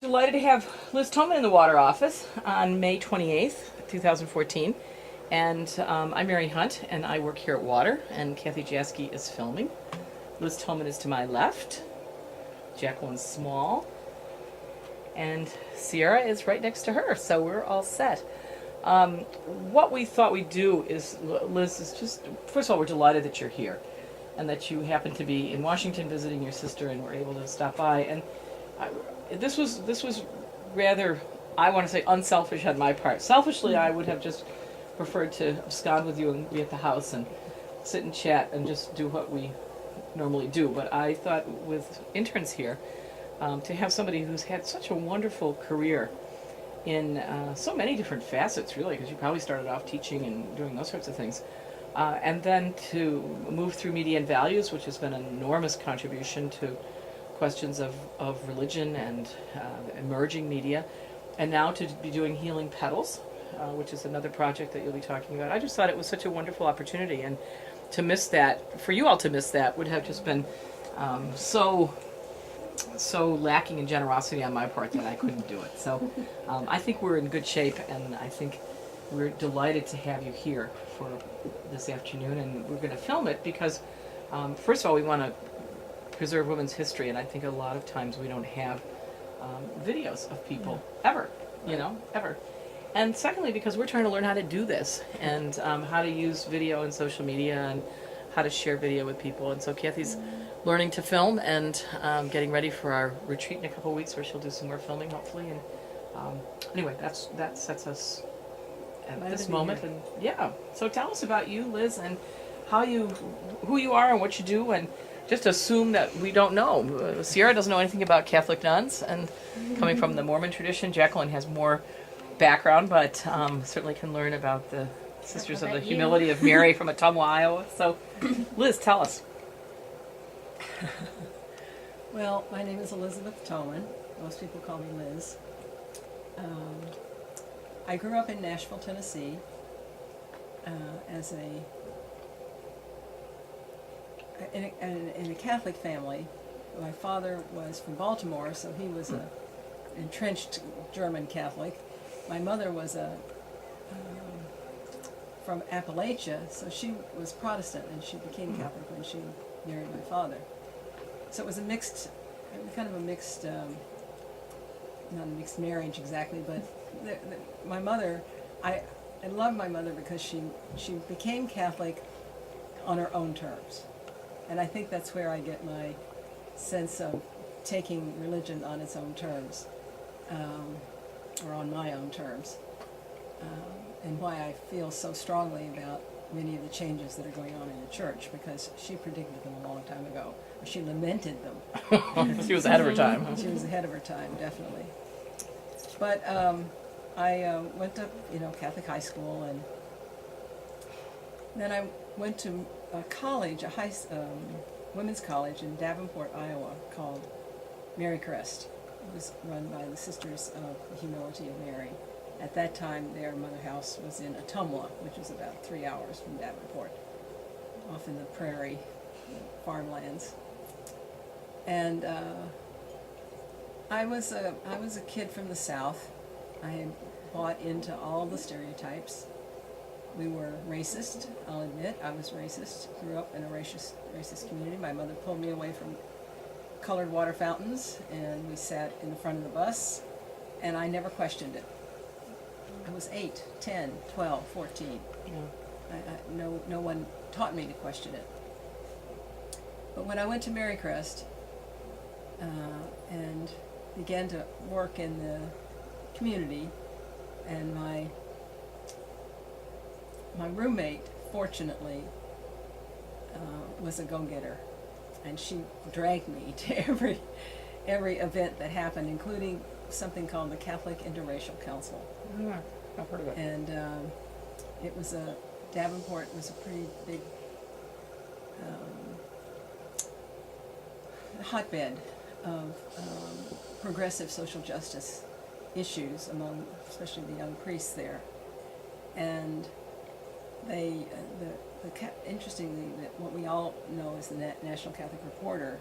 Delighted to have Liz Thoman in the water office on May 28th, 2014. And I'm Mary Hunt, and I work here at Water, and Kathy Jaski is filming. Liz Thoman is to my left, Jacqueline Small, and Sierra is right next to her, so we're all set. What we thought we'd do is, Liz, is just, first of all, we're delighted that you're here, and that you happen to be in Washington visiting your sister, and were able to stop by. And this was rather, I want to say, unselfish on my part. Selfishly, I would have just preferred to abscond with you and be at the house and sit and chat and just do what we normally do. But I thought, with interns here, to have somebody who's had such a wonderful career in so many different facets, really, because you probably started off teaching and doing those sorts of things, and then to move through media and values, which has been an enormous contribution to questions of religion and emerging media, and now to be doing Healing Petals, which is another project that you'll be talking about. I just thought it was such a wonderful opportunity, and to miss that, for you all to miss that, would have just been so lacking in generosity on my part that I couldn't do it. So I think we're in good shape, and I think we're delighted to have you here for this afternoon, and we're going to film it because, first of all, we want to preserve women's history, and I think a lot of times we don't have videos of people ever. And secondly, because we're trying to learn how to do this, and how to use video and social media, and how to share video with people. And so Kathy's learning to film and getting ready for our retreat in a couple of weeks, where she'll do some more filming, hopefully. And anyway, that sets us at this moment. And yeah, so tell us about you, Liz, and who you are and what you do, and just assume that we don't know. Sierra doesn't know anything about Catholic nuns, and coming from the Mormon tradition, Jacqueline has more background, but certainly can learn about the Sisters of the Humility of Mary from Ottumwa, Iowa. So, Liz, tell us. Well, my name is Elizabeth Thoman. Most people call me Liz. I grew up in Nashville, Tennessee, in a Catholic family. My father was from Baltimore, so he was an entrenched German Catholic. My mother was from Appalachia, so she was Protestant, and she became Catholic when she married my father. So it was not a mixed marriage exactly, but my mother, I love my mother because she became Catholic on her own terms. And I think that's where I get my sense of taking religion on its own terms, or on my own terms, and why I feel so strongly about many of the changes that are going on in the church, because she predicted them a long time ago, or she lamented them. She was ahead of her time. She was ahead of her time, definitely. But I went to Catholic high school, and then I went to a college, women's college in Davenport, Iowa, called Mary Crest. It was run by the Sisters of the Humility of Mary. At that time, their mother house was in Ottumwa, which is about 3 hours from Davenport, off in the prairie, farmlands. And I was a kid from the South. I had bought into all the stereotypes. We were racist, I'll admit. I was racist. Grew up in a racist community. My mother pulled me away from colored water fountains, and we sat in the front of the bus, and I never questioned it. I was 8, 10, 12, 14. Yeah. No one taught me to question it. But when I went to Mary Crest and began to work in the community, and my roommate, fortunately, was a go-getter, and she dragged me to every event that happened, including something called the Catholic Interracial Council. Yeah, I've heard of it. And Davenport was a pretty big hotbed of progressive social justice issues among, especially the young priests there. And they, interestingly, what we all know as the National Catholic Reporter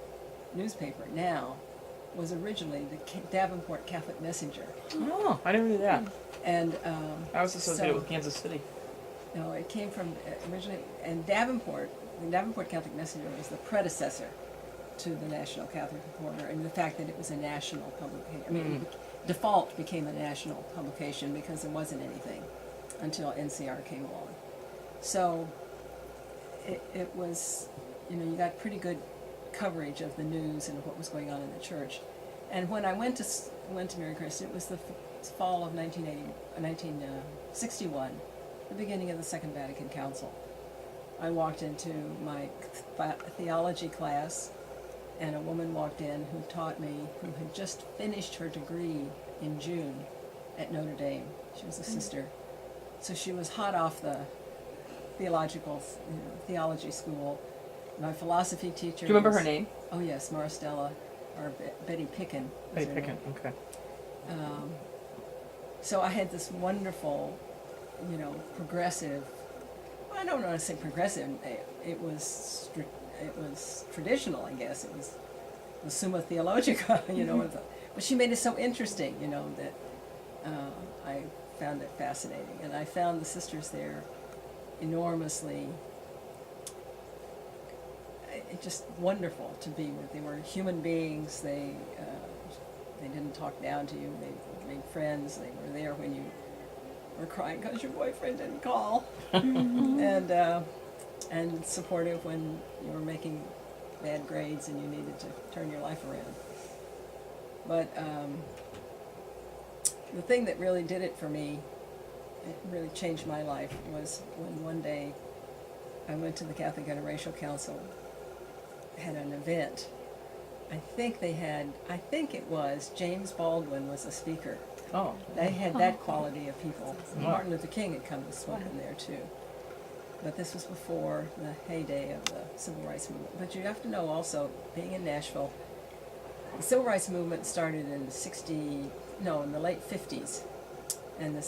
newspaper now was originally the Davenport Catholic Messenger. Oh, I never knew that. And I was associated so- with Kansas City. no, it came from originally, and Davenport, the Davenport Catholic Messenger was the predecessor to the National Catholic Reporter, and the fact that it was a national publication, I mean, default became a national publication because there wasn't anything until NCR came along. So it was, you know, you got pretty good coverage of the news and what was going on in the church. And when I went to Mary Crest, it was the fall of 1961, the beginning of the Second Vatican Council. I walked into my theology class, and a woman walked in who taught me, who had just finished her degree in June at Notre Dame. She was a sister. So she was hot off the theology school. My philosophy teacher. Do you remember was- her name? Oh yes, Maristella, or Betty Picken. was Betty her Picken. name. Okay. So I had this wonderful, you know, progressive. I don't want to say progressive. It was traditional, I guess. It was the Summa Theologica, you know. But she made it so interesting, you know, that I found it fascinating, and I found the sisters there enormously. Just wonderful to be with. They were human beings. They didn't talk down to you. They made friends. They were there when you were crying because your boyfriend didn't call, and supportive when you were making bad grades and you needed to turn your life around. But the thing that really did it for me, it really changed my life, was when one day I went to the Catholic Interracial Council, had an event. I think it was James Baldwin was a speaker. Oh. They had that quality of people. Martin Luther King had come to spoken there too. But this was before the heyday of the Civil Rights Movement. But you have to know also, being in Nashville, the Civil Rights Movement started in the late 50s. And the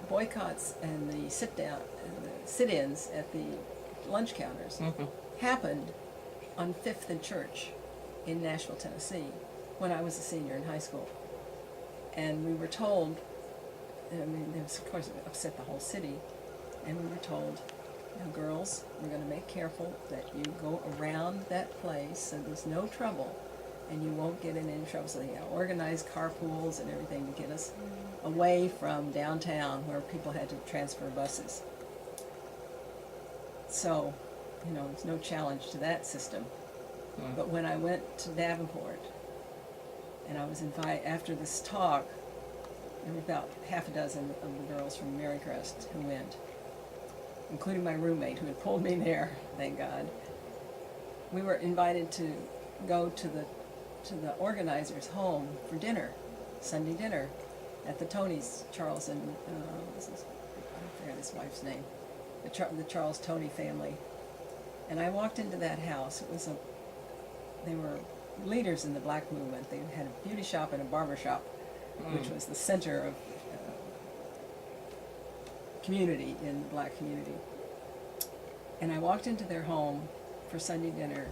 boycotts and the sit-ins at the lunch counters happened on 5th and Church in Nashville, Tennessee, when I was a senior in high school. And we were told, I mean, it was, of course, it upset the whole city, and we were told, now girls, we're going to make careful that you go around that place so there's no trouble, and you won't get in any trouble. So they organized carpools and everything to get us away from downtown where people had to transfer buses. So, you know, there's no challenge to that system. But when I went to Davenport, and I was invited, after this talk, there were about half a dozen of the girls from Mary Crest who went, including my roommate who had pulled me there, thank God. We were invited to go to the organizer's home for dinner, Sunday dinner, at the Tonys, Charles and, I forgot his wife's name, the Charles Toney family. And I walked into that house. They were leaders in the black movement. They had a beauty shop and a barber shop, which was the center of community in the black community. And I walked into their home for Sunday dinner,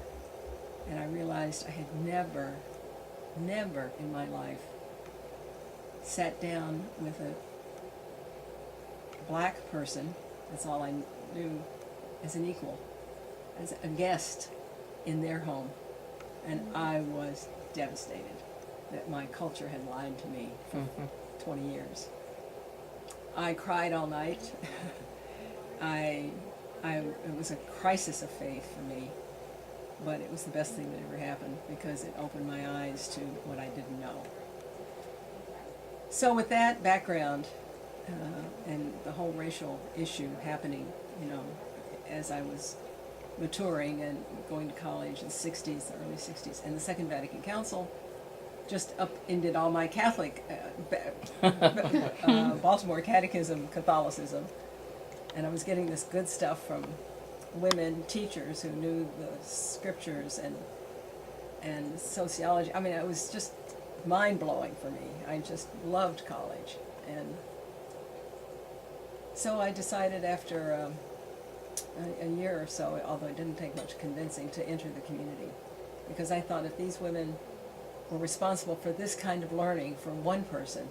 and I realized I had never in my life sat down with a black person, that's all I knew, as an equal, as a guest in their home. And I was devastated that my culture had lied to me for 20 years. I cried all night. It was a crisis of faith for me, but it was the best thing that ever happened because it opened my eyes to what I didn't know. So with that background and the whole racial issue happening, you know, as I was maturing and going to college in the 60s, the early 60s, and the Second Vatican Council just upended all my Catholic, Baltimore Catechism, Catholicism, and I was getting this good stuff from women teachers who knew the scriptures and sociology. I mean, it was just mind-blowing for me. I just loved college, and so I decided after a year or so, although it didn't take much convincing, to enter the community, because I thought if these women were responsible for this kind of learning for one person,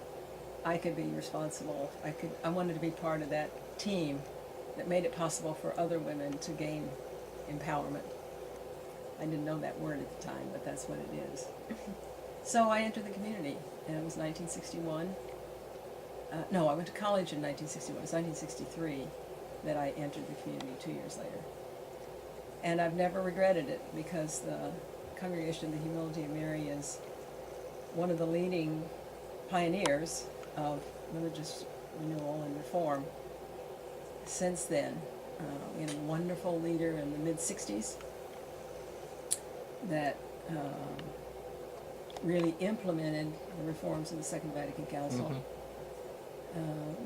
I could be responsible. I wanted to be part of that team that made it possible for other women to gain empowerment. I didn't know that word at the time, but that's what it is. So I entered the community, and it was 1961. No, I went to college in 1961. It was 1963 that I entered the community 2 years later. And I've never regretted it, because the Congregation of the Humility of Mary is one of the leading pioneers of religious renewal and reform since then. We had a wonderful leader in the mid-60s that really implemented the reforms of the Second Vatican Council.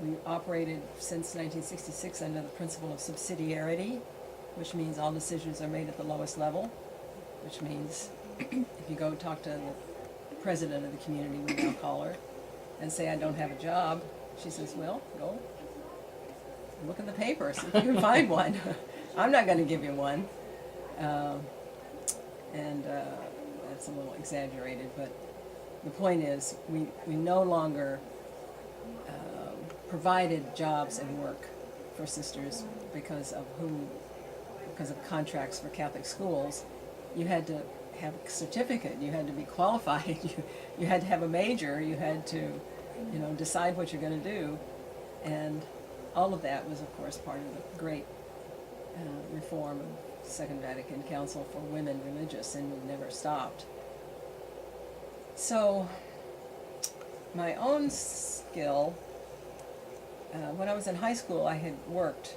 We operated since 1966 under the principle of subsidiarity, which means all decisions are made at the lowest level, which means if you go talk to the president of the community, we now call her, and say, I don't have a job, she says, well, go look in the paper, see if you can find one. I'm not going to give you one. That's a little exaggerated, but the point is we no longer provided jobs and work for sisters because of contracts for Catholic schools. You had to have a certificate, you had to be qualified, you had to have a major, you had to, decide what you're going to do, and all of that was, of course, part of the great reform of the Second Vatican Council for women religious, and we never stopped. So, my own skill, when I was in high school, I had worked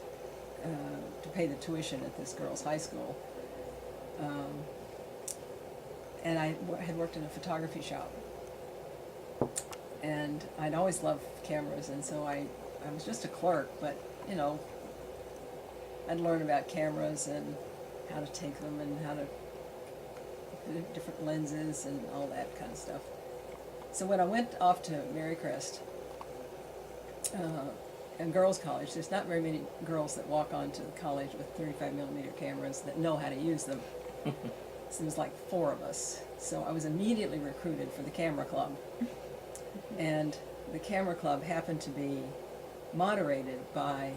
to pay the tuition at this girls' high school. And I had worked in a photography shop. And I'd always loved cameras, and so I was just a clerk, but, I'd learn about cameras and how to take them and how to put different lenses and all that kind of stuff. So when I went off to Marycrest, and girls' college, there's not very many girls that walk on to the college with 35 millimeter cameras that know how to use them. So there was like 4 of us. So I was immediately recruited for the camera club. And the camera club happened to be moderated by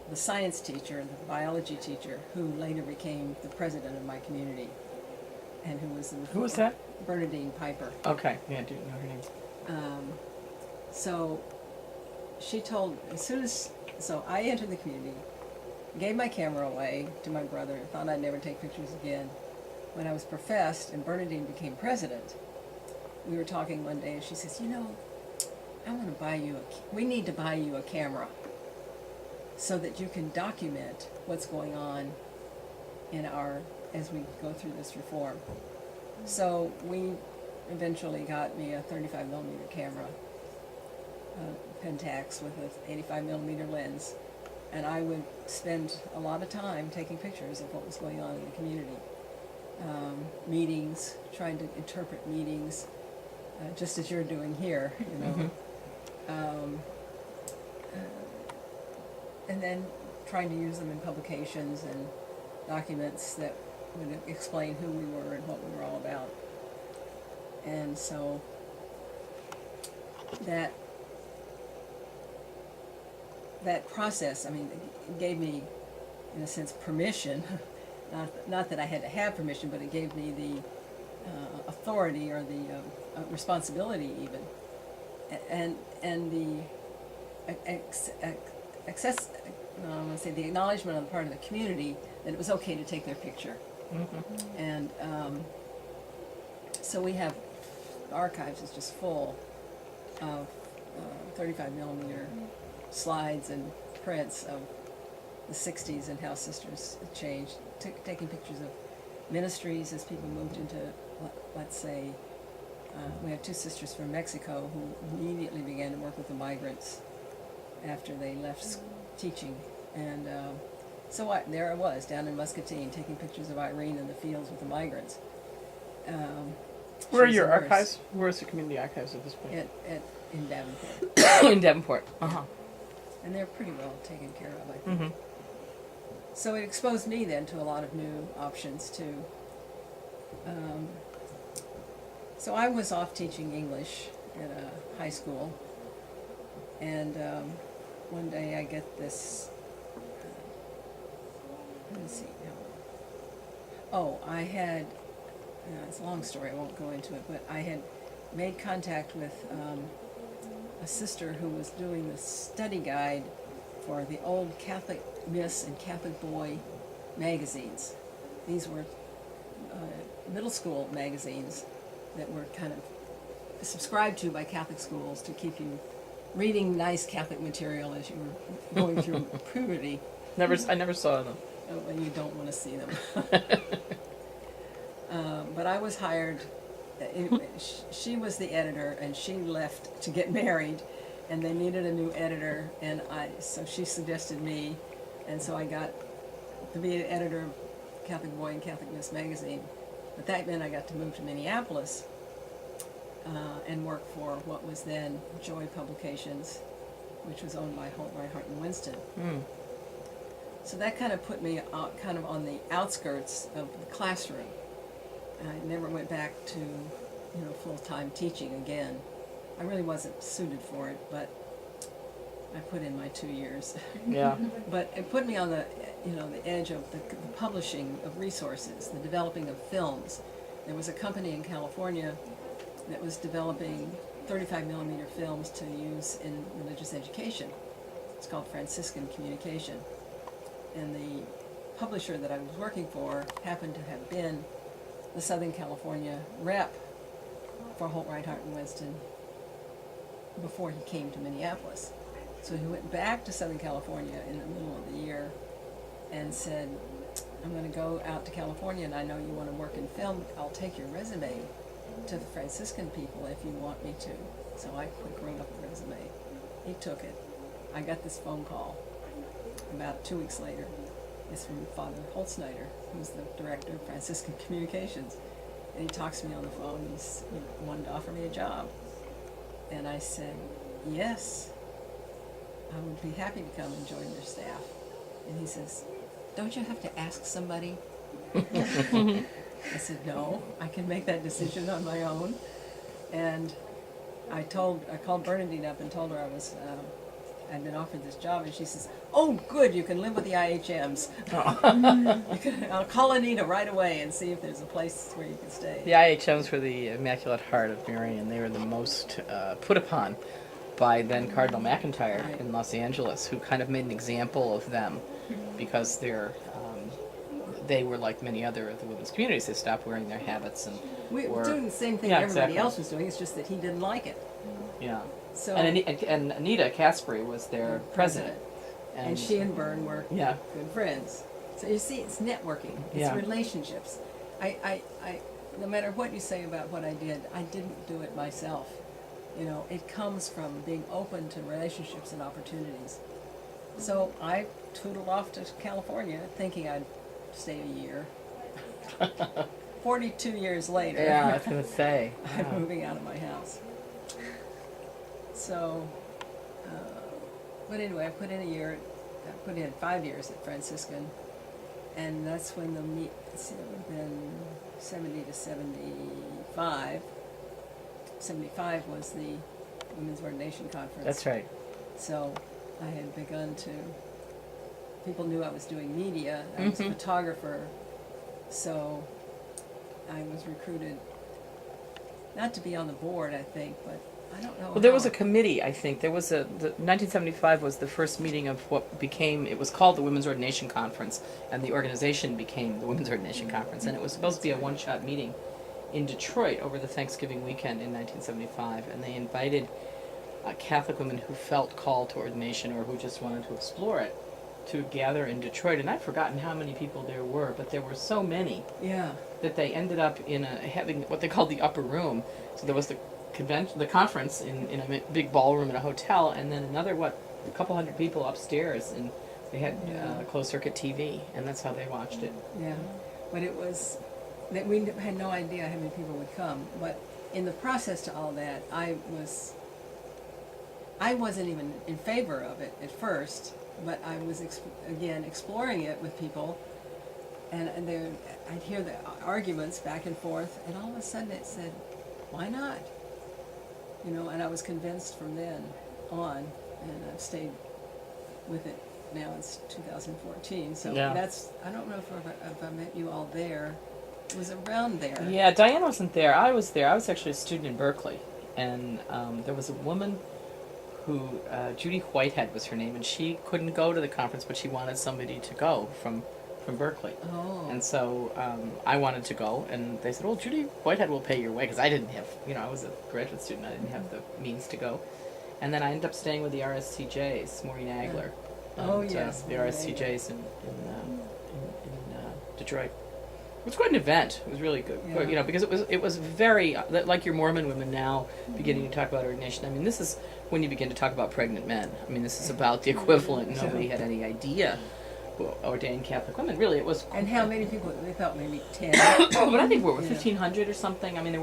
the science teacher, the biology teacher, who later became the president of my community, and who was Who was that? Bernadine Piper. Okay, yeah, I do know her name. So she told, so I entered the community, gave my camera away to my brother, thought I'd never take pictures again. When I was professed and Bernadine became president, we were talking one day, and she says, I want to buy you we need to buy you a camera so that you can document what's going on as we go through this reform. So we eventually got me a 35 millimeter camera, Pentax with an 85 millimeter lens, and I would spend a lot of time taking pictures of what was going on in the community. Meetings, trying to interpret meetings, just as you're doing here, and then trying to use them in publications and documents that would explain who we were and what we were all about. And so that process, it gave me, in a sense, permission. Not that I had to have permission, but it gave me the authority or the responsibility even, and the the acknowledgement on the part of the community that it was okay to take their picture. And so we have, the archives is just full of 35 millimeter slides and prints of the 60s and how sisters changed, taking pictures of ministries as people moved into, let's say, we have 2 sisters from Mexico who immediately began to work with the migrants after they left teaching. And so there I was, down in Muscatine, taking pictures of Irene in the fields with the migrants. Where are your archives? Where's the community archives at this point? In Davenport. In Davenport. And they're pretty well taken care of, I think. So it exposed me then to a lot of new options to So I was off teaching English at a high school, and one day I get this, let me see now. Oh, I had, it's a long story, I won't go into it, but I had made contact with a sister who was doing the study guide for the old Catholic Miss and Catholic Boy magazines. These were middle school magazines that were kind of subscribed to by Catholic schools to keep you reading nice Catholic material as you were going through puberty. I never saw them. And you don't want to see them. But I was hired. She was the editor, and she left to get married, and they needed a new editor, and so she suggested me, and so I got to be an editor of Catholic Boy and Catholic Miss magazine. But that meant I got to move to Minneapolis and work for what was then Joy Publications, which was owned by Holt, Reinhardt, and Winston. Mm. So that kind of put me kind of on the outskirts of the classroom. I never went back to, full-time teaching again. I really wasn't suited for it, but I put in my 2 years. Yeah. But it put me on the, the edge of the publishing of resources, the developing of films. There was a company in California that was developing 35 millimeter films to use in religious education. It's called Franciscan Communication. And the publisher that I was working for happened to have been the Southern California rep for Holt, Reinhardt, and Winston before he came to Minneapolis. So he went back to Southern California in the middle of the year and said, I'm going to go out to California, and I know you want to work in film. I'll take your resume to the Franciscan people if you want me to. So I quick wrote up a resume. He took it. I got this phone call about 2 weeks later. It's from Father Holtzschneider, who's the director of Franciscan Communications. And he talks to me on the phone. He wanted to offer me a job. And I said, yes, I would be happy to come and join their staff. And he says, don't you have to ask somebody? I said, no, I can make that decision on my own. And I called Bernadine up and told her I'd been offered this job, and she says, oh, good, you can live with the IHMs. I'll call Anita right away and see if there's a place where you can stay. The IHMs were the Immaculate Heart of Mary, and they were the most put upon by then Cardinal McIntyre Right. in Los Angeles, who kind of made an example of them because they were like many other of the women's communities. They stopped wearing their habits and We were were doing the same thing Yeah, everybody exactly. else was doing, it's just that he didn't like it. yeah. So, And Anita Caspary was their president. And she and Byrne were Yeah. good friends. So you see, it's networking, it's Yeah. relationships. I, no matter what you say about what I didn't do it myself. It comes from being open to relationships and opportunities. So I tootled off to California thinking I'd stay a year. 42 years later, Yeah, I was going to say. I'm Wow. moving out of my house. So, but anyway, I put in 5 years at Franciscan, and that's when it would have been 70 to 75. 75 was the Women's Ordination Conference. That's right. So I had begun people knew I was doing media, I was a photographer, so I was recruited, not to be on the board, I think, but I don't know Well, there how. was a committee, I think. The 1975 was the first meeting of what became, it was called the Women's Ordination Conference, and the organization became the Women's Ordination Conference, and it was supposed to be a one-shot meeting in Detroit over the Thanksgiving weekend in 1975, and they invited Catholic women who felt called to ordination or who just wanted to explore it to gather in Detroit, and I've forgotten how many people there were, but there were so many Yeah. that they ended up having what they called the upper room. So there was the conference in a big ballroom in a hotel, and then another a couple hundred people upstairs, and they had closed circuit TV, and that's how they watched it. Yeah, but it was that we had no idea how many people would come. But in the process to all that, I wasn't even in favor of it at first, but I was exploring it with people, and I'd hear the arguments back and forth, and all of a sudden it said, why not? You know, and I was convinced from then on, and I've stayed with it now. It's 2014, so Yeah. that's, I don't know if I met you all there. It was around there. Yeah, Diane wasn't there. I was there. I was actually a student in Berkeley, and there was a woman who, Judy Whitehead was her name, and she couldn't go to the conference, but she wanted somebody to go from Berkeley. Oh. And so I wanted to go, and they said, well, Judy Whitehead will pay your way, because I didn't have, I was a graduate student, I didn't have the means to go. And then I ended up staying with the RSCJs, Maureen Agler. Oh, and, yes, the Maureen RSCJs in Detroit. It was quite an event. It was really good, Yeah. because it was very like your Mormon women now beginning to talk about ordination. I mean, this is when you begin to talk about pregnant men. I mean, this is about the equivalent. Nobody had any idea who ordained Catholic women. Really, it was. And how many people? They thought maybe 10. But I think we were Yeah. 1,500 or something. I mean, it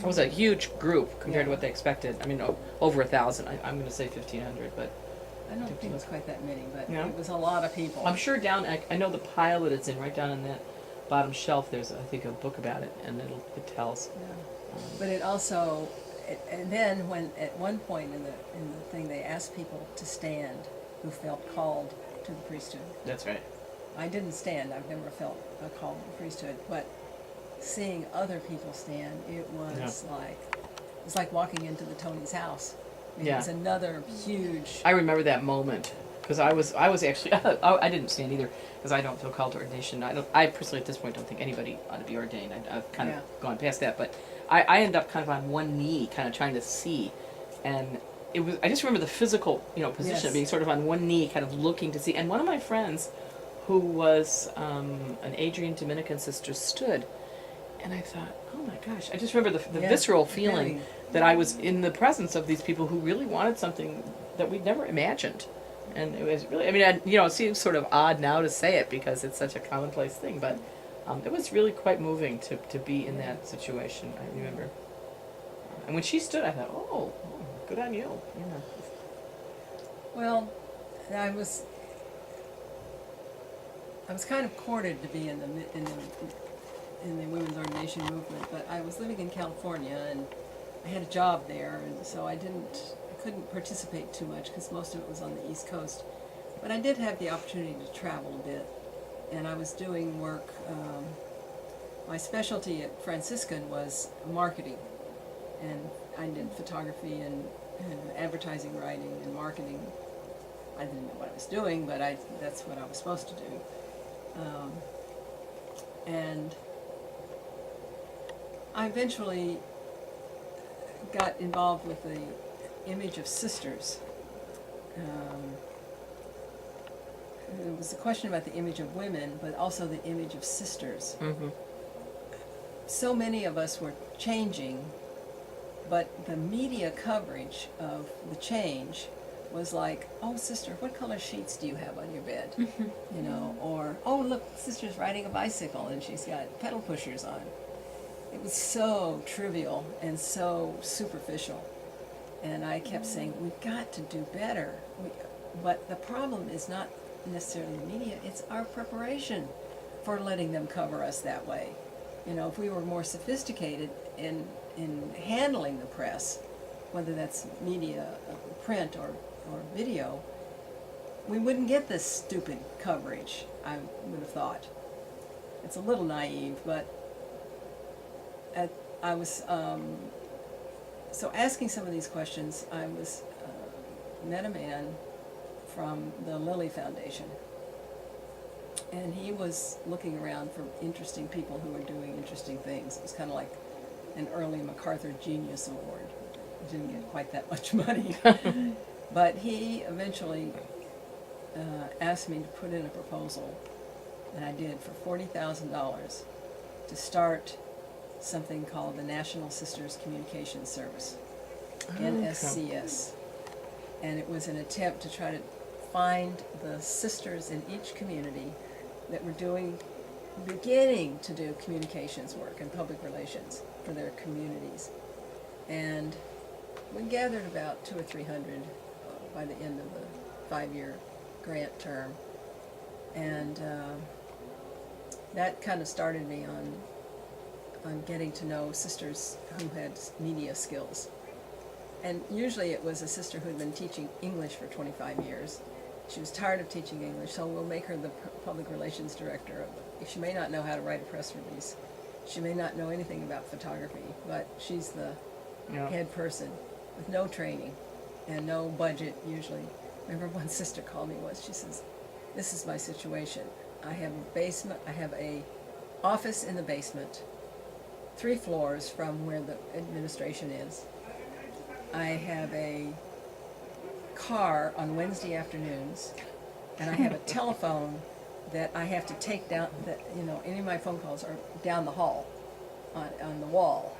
was a huge group compared to Yeah. what they expected. I mean, over 1,000. I'm going to say 1,500, but I don't think it's quite that many, but No? it was a lot of people. I'm sure down. I know the pile that it's in, right down in that bottom shelf. There's, I think, a book about it, and it tells. Yeah. But it also, and then when at one point in the thing they asked people to stand who felt called to the priesthood. That's right. I didn't stand. I've never felt a call to the priesthood, but seeing other people stand, it was like walking into the Tony's house. I mean, Yeah. It was another huge. I remember that moment because I was actually I didn't stand either because I don't feel called to ordination. I personally at this point don't think anybody ought to be ordained. I've kind Yeah. of gone past that, but I ended up kind of on one knee, kind of trying to see, and it was I just remember the physical position Yes. of being sort of on one knee, kind of looking to see. And one of my friends, who was an Adrian Dominican sister, stood, and I thought, oh my gosh! I just remember the Yeah, visceral feeling really. that I was in the presence of these people who really wanted something that we'd never imagined. And it was really, I mean, it seems sort of odd now to say it because it's such a commonplace thing, but it was really quite moving to be in that situation, I remember. And when she stood, I thought, oh, good on you. Well, I was kind of courted to be in the women's ordination movement, but I was living in California and I had a job there, and so I couldn't participate too much because most of it was on the East Coast. But I did have the opportunity to travel a bit, and I was doing work. My specialty at Franciscan was marketing, and I did photography and advertising writing and marketing. I didn't know what I was doing, but that's what I was supposed to do. And I eventually got involved with the image of sisters. It was a question about the image of women, but also the image of sisters. Mm-hmm. So many of us were changing, but the media coverage of the change was like, oh, sister, what color sheets do you have on your bed? Or, oh, look, sister's riding a bicycle and she's got pedal pushers on. It was so trivial and so superficial. And I kept saying, we've got to do better. But the problem is not necessarily the media, it's our preparation for letting them cover us that way. If we were more sophisticated in handling the press, whether that's media, print or video, we wouldn't get this stupid coverage, I would have thought. It's a little naive, but I was, so asking some of these questions, I was met a man from the Lilly Foundation, and he was looking around for interesting people who were doing interesting things. It was kind of like an early MacArthur Genius Award. It didn't get quite that much money. But he eventually asked me to put in a proposal, and I did, for $40,000 to start something called the National Sisters Communication Service, NSCS. And it was an attempt to try to find the sisters in each community that were beginning to do communications work and public relations for their communities. And we gathered about 200 or 300 by the end of the 5-year grant term. And that kind of started me on on getting to know sisters who had media skills. And usually it was a sister who had been teaching English for 25 years. She was tired of teaching English, so we'll make her the public relations director. She may not know how to write a press release. She may not know anything about photography, but she's the head person with no training and no budget usually. Remember one sister called me once, she says, "This is my situation. I have a basement, I have a office in the basement, 3 floors from where the administration is. I have a car on Wednesday afternoons, and I have a telephone that I have to take down, that, you know, any of my phone calls are down the hall, on the wall."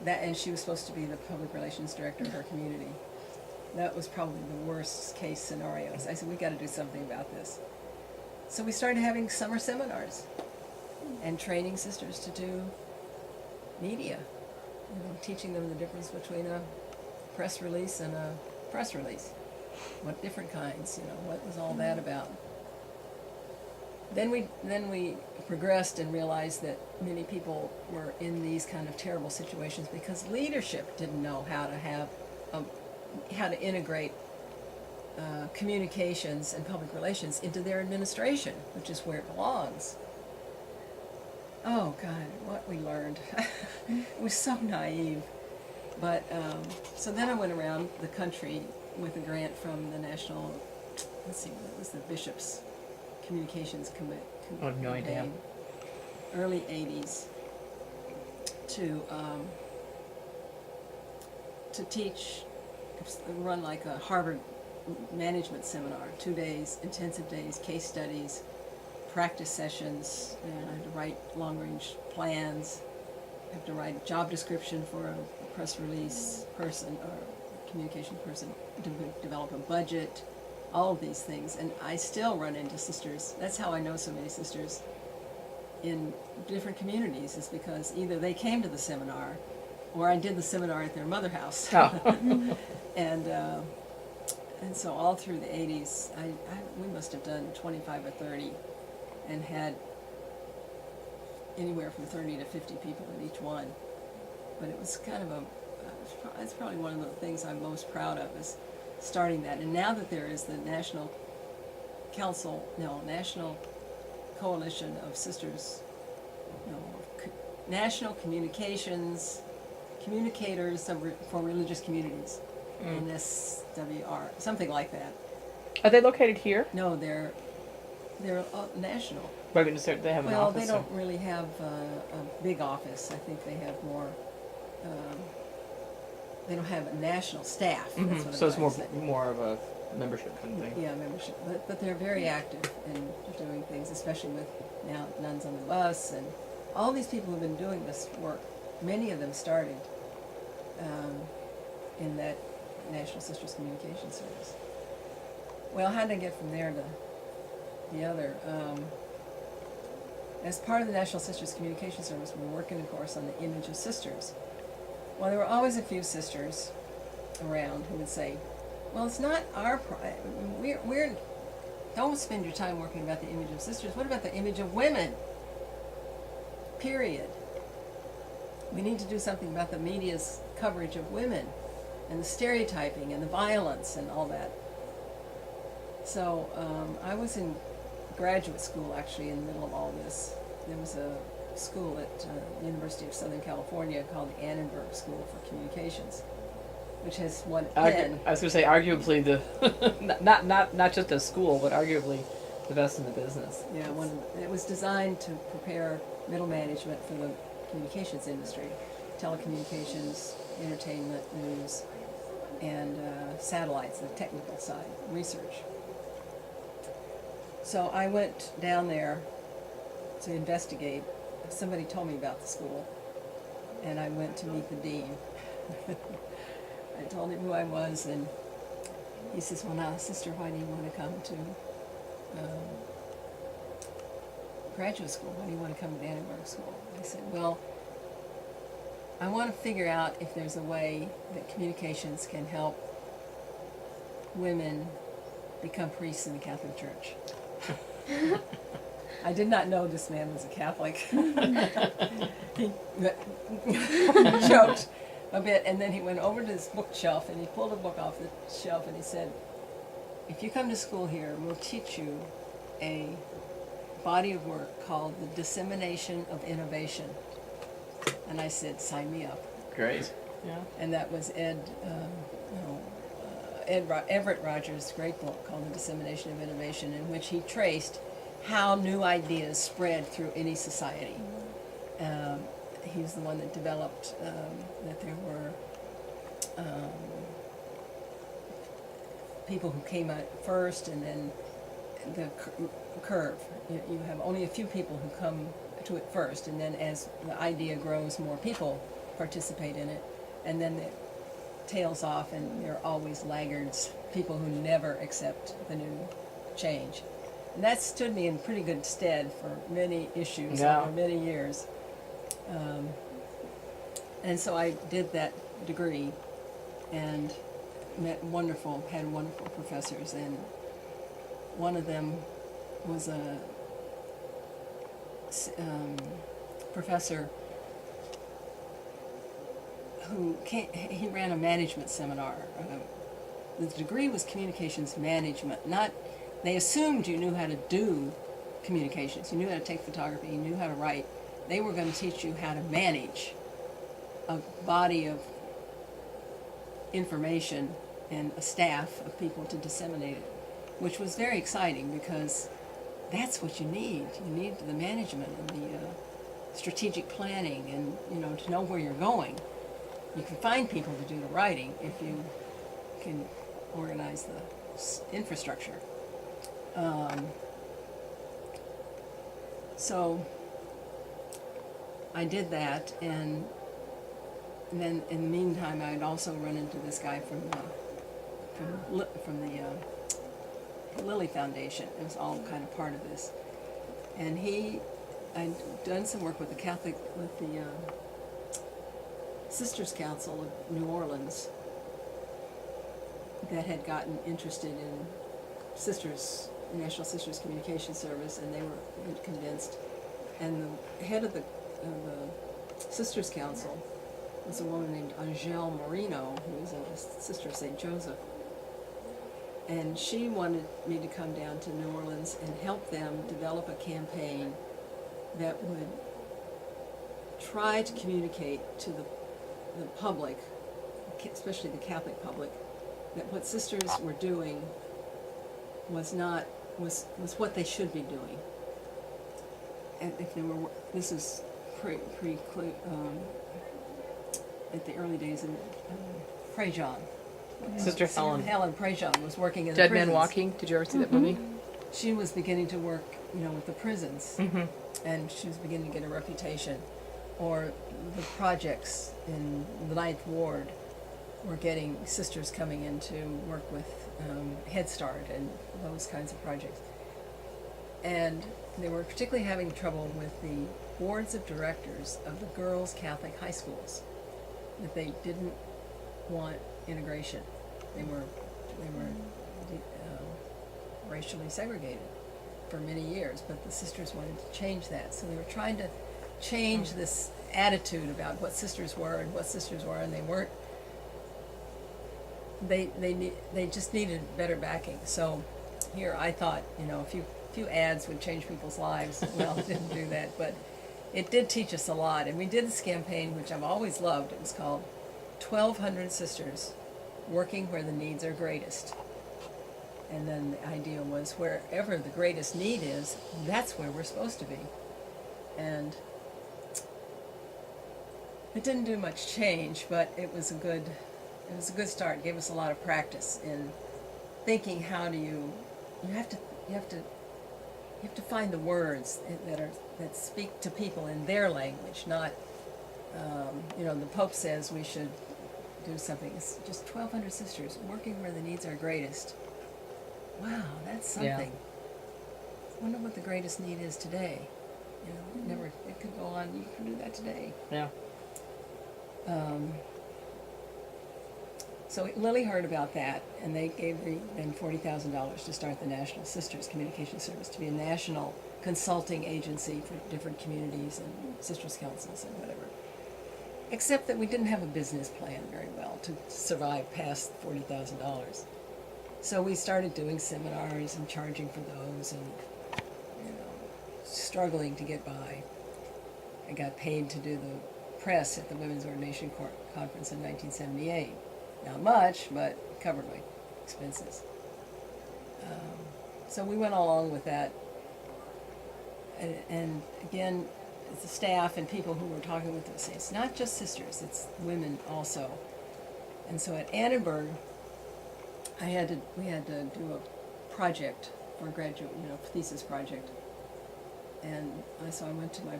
That, and she was supposed to be the public relations director of her community. That was probably the worst case scenarios. I said, we got to do something about this. So we started having summer seminars and training sisters to do media, you know, teaching them the difference between a press release and a press release. What different kinds, you know, what was all that about? Then we progressed and realized that many people were in these kind of terrible situations because leadership didn't know how to have how to integrate communications and public relations into their administration, which is where it belongs. Oh God, what we learned. It was so naive. But so then I went around the country with a grant from the national, let's see, what was the Bishop's Communications Committee? I have no idea. Early 80s to teach, run like a Harvard management seminar, 2 days, intensive days, case studies, practice sessions, and I had to write long-range plans, I have to write a job description for a press release person or a communication person, to develop a budget, all of these things. And I still run into sisters. That's how I know so many sisters in different communities, is because either they came to the seminar or I did the seminar at their mother house. Oh. And so all through the 80s, we must have done 25 or 30 and had anywhere from 30 to 50 people in each one. But it was kind of it's probably one of the things I'm most proud of, is starting that. And now that there is the National Coalition of Sisters, National Communicators for Religious Communities, NSWR, something like that. Are they located here? No, they're national. They have an Well, office. they don't really have a big office. I think they have more. They don't have a national staff. That's what So I'm it's trying to say. more of a membership kind of thing. Yeah, membership. But they're very active in doing things, especially with now Nuns on the Bus and all these people who've been doing this work. Many of them started in that National Sisters Communication Service. Well, how did I get from there to the other? As part of the National Sisters Communication Service, we were working, of course, on the image of sisters. Well, there were always a few sisters around who would say, well, it's not our don't spend your time working about the image of sisters. What about the image of women? Period. We need to do something about the media's coverage of women and the stereotyping and the violence and all that. So I was in graduate school, actually, in the middle of all this. There was a school at the University of Southern California called the Annenberg School for Communications, which has one N. I was going to say, arguably not just a school, but arguably the best in the business. Yeah, it was designed to prepare middle management for the communications industry, telecommunications, entertainment, news, and satellites, the technical side, research. So I went down there to investigate. Somebody told me about the school, and I went to meet the dean. I told him who I was, and he says, well, now, sister, why do you want to come to graduate school? Why do you want to come to Annenberg School? I said, well, I want to figure out if there's a way that communications can help women become priests in the Catholic Church. I did not know this man was a Catholic. He joked a bit, and then he went over to his bookshelf and he pulled a book off the shelf and he said, "If you come to school here, we'll teach you a body of work called The Dissemination of Innovation." And I said, "Sign me up." Great. Yeah. And that was Everett Rogers' great book called The Dissemination of Innovation, in which he traced how new ideas spread through any society. He was the one that developed that there were people who came out first, and then the curve. You have only a few people who come to it first, and then as the idea grows, more people participate in it, and then it tails off, and there are always laggards, people who never accept the new change. And that stood me in pretty good stead for many issues over many years. And so I did that degree and had wonderful professors, and one of them was a professor who he ran a management seminar. The degree was communications management. They assumed you knew how to do communications. You knew how to take photography. You knew how to write. They were going to teach you how to manage a body of information and a staff of people to disseminate it, which was very exciting because that's what you need. You need the management and the strategic planning, and to know where you're going. You can find people to do the writing if you can organize the infrastructure. So I did that, and then in the meantime I'd also run into this guy from the Lilly Foundation. It was all kind of part of this, and I'd done some work with the Sisters Council of New Orleans that had gotten interested in National Sisters Communication Service, and they were convinced. And the head of the Sisters Council was a woman named Angele Marino, who was a sister of St. Joseph. And she wanted me to come down to New Orleans and help them develop a campaign that would try to communicate to the public, especially the Catholic public, that what sisters were doing was what they should be doing. And if they were, this is at the early days of Prejean. Sister Helen. Helen Prejean was working in the Dead prisons. Man Walking. Did you ever see that movie? She was beginning to work, with the prisons, and she was beginning to get a reputation. Or the projects in the Ninth Ward were getting sisters coming in to work with Head Start and those kinds of projects. And they were particularly having trouble with the boards of directors of the girls' Catholic high schools, that they didn't want integration. They were racially segregated for many years, but the sisters wanted to change that. So they were trying to change this attitude about what sisters were, and they weren't. They just needed better backing. So here I thought, a few ads would change people's lives. Well, it didn't do that, but it did teach us a lot. And we did this campaign, which I've always loved. It was called 1,200 Sisters Working Where the Needs Are Greatest. And then the idea was wherever the greatest need is, that's where we're supposed to be. And it didn't do much change, but it was a good start. It gave us a lot of practice in thinking how do you have to find the words that speak to people in their language, not the Pope says we should do something. It's just 1,200 sisters working where the needs are greatest. Wow, that's something. I wonder what the greatest need is today. It could go on. You can do that today. Yeah. So Lily heard about that, and they gave them $40,000 to start the National Sisters Communication Service, to be a national consulting agency for different communities and sisters councils and whatever. Except that we didn't have a business plan very well to survive past $40,000. So we started doing seminars and charging for those and, struggling to get by. I got paid to do the press at the Women's Ordination Conference in 1978. Not much, but covered my expenses. So we went along with that. And again, the staff and people who were talking with us say, it's not just sisters, it's women also. And so at Annenberg, we had to do a project for a graduate, thesis project. And so I went to my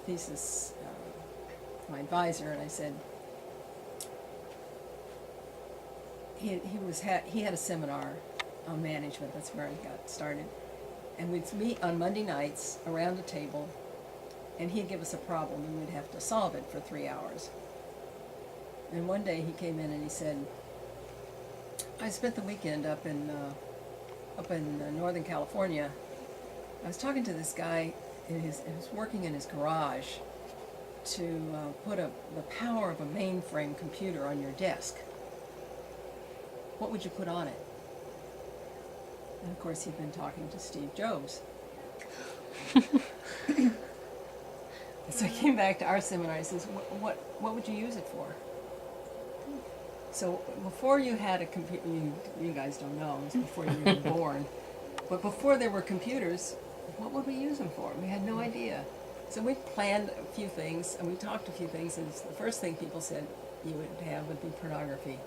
thesis, my advisor, and I said, he had a seminar on management. That's where I got started. And we'd meet on Monday nights around a table, and he'd give us a problem, and we'd have to solve it for 3 hours. And one day he came in and he said, I spent the weekend up in Northern California. I was talking to this guy who was working in his garage to put the power of a mainframe computer on your desk. What would you put on it? And of course, he'd been talking to Steve Jobs. So he came back to our seminar. He says, "What would you use it for?" So before you had a computer, you guys don't know, it was before you were born. But before there were computers, what would we use them for? We had no idea. So we planned a few things, and we talked a few things, and the first thing people said you would have would be pornography.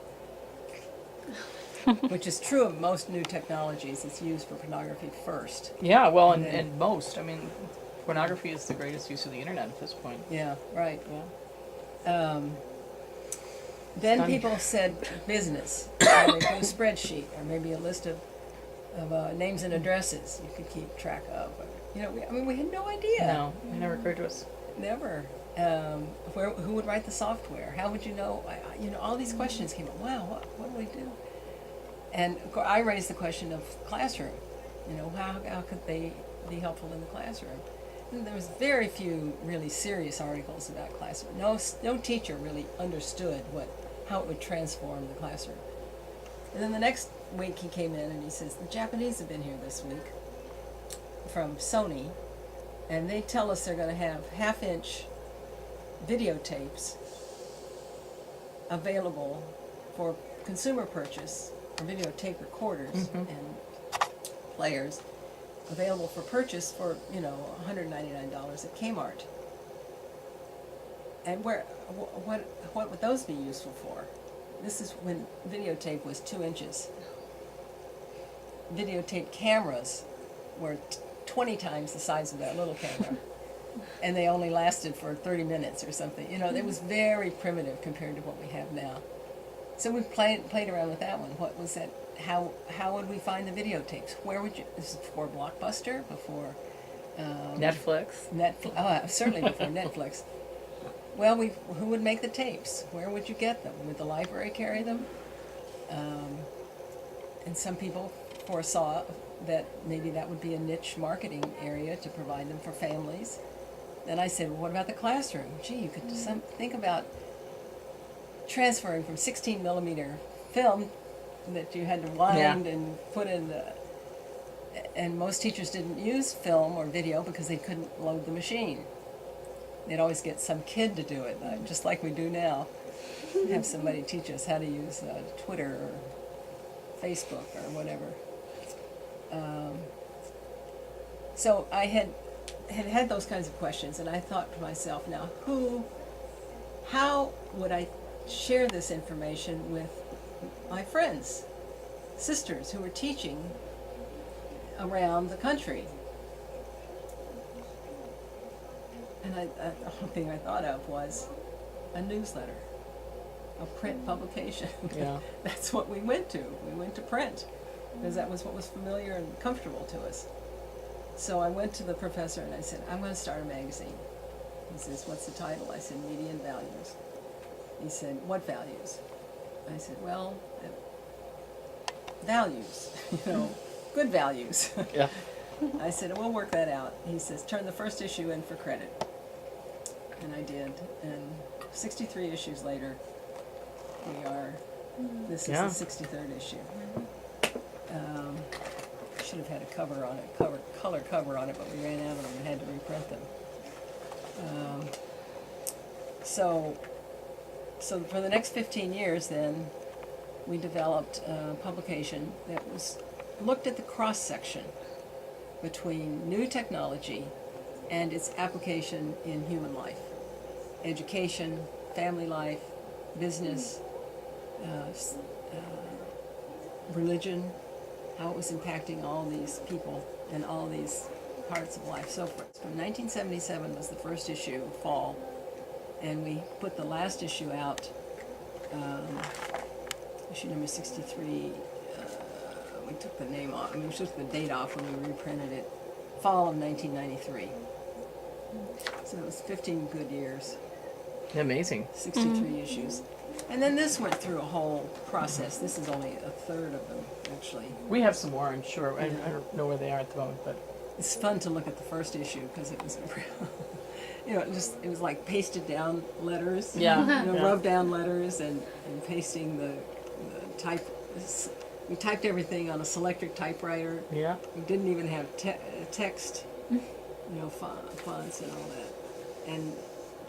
Which is true of most new technologies. It's used for pornography first. Yeah, well, and most. I mean, pornography is the greatest use of the internet at this point. Yeah, right. Yeah. Then Stunning. people said business. They do a spreadsheet, or maybe a list of names and addresses you could keep track of. We had no idea. No, it never occurred to us. Never. Who would write the software? How would you know? All these questions came up. Wow, what do we do? And of course, I raised the question of classroom. How could they be helpful in the classroom? And there was very few really serious articles about classroom. No teacher really understood how it would transform the classroom. And then the next week he came in and he says, the Japanese have been here this week from Sony, and they tell us they're going to have half-inch videotapes available for consumer purchase, or videotape recorders and players available for purchase for $199 at Kmart. And what would those be useful for? This is when videotape was 2 inches. Videotape cameras were 20 times the size of that little camera. And they only lasted for 30 minutes or something. It was very primitive compared to what we have now. So we played around with that one. What was that? How would we find the videotapes? Where would you? This is before Blockbuster, before Netflix. Certainly before Netflix. Well, who would make the tapes? Where would you get them? Would the library carry them? And some people foresaw that maybe that would be a niche marketing area to provide them for families. Then I said, well, what about the classroom? Gee, you could think about transferring from 16 millimeter film that you had to wind and put in and most teachers didn't use film or video because they couldn't load the machine. They'd always get some kid to do it, just like we do now. Have somebody teach us how to use Twitter or Facebook or whatever. So I had those kinds of questions, and I thought to myself, now how would I share this information with my friends, sisters who were teaching around the country? And the whole thing I thought of was a newsletter, a print publication. Yeah. That's what we went to. We went to print because that was what was familiar and comfortable to us. So I went to the professor and I said, I'm going to start a magazine. He says, what's the title? I said, Media and Values. He said, what values? I said, well, values, good values. Yeah. I said, we'll work that out. He says, turn the first issue in for credit. And I did. And 63 issues later, we are, this Yeah. is the 63rd issue. Should have had a cover on it, color cover on it, but we ran out of them and had to reprint them. So for the next 15 years then, we developed a publication that looked at the cross-section between new technology and its application in human life. Education, family life, business, religion, how it was impacting all these people and all these parts of life. So from 1977 was the first issue, fall, and we put the last issue out, issue number 63. We took the name off, we took the date off when we reprinted it, fall of 1993. So it was 15 good years, Amazing. 63 issues. And then this went through a whole process. This is only a third of them, actually. We have some more, I'm sure. I don't know where they are at the moment, but It's fun to look at the first issue because it was, it was like pasted down letters. yeah, yeah. Rubbed down letters and pasting the type. We typed everything on a Selectric typewriter. Yeah. We didn't even have text, fonts and all that, and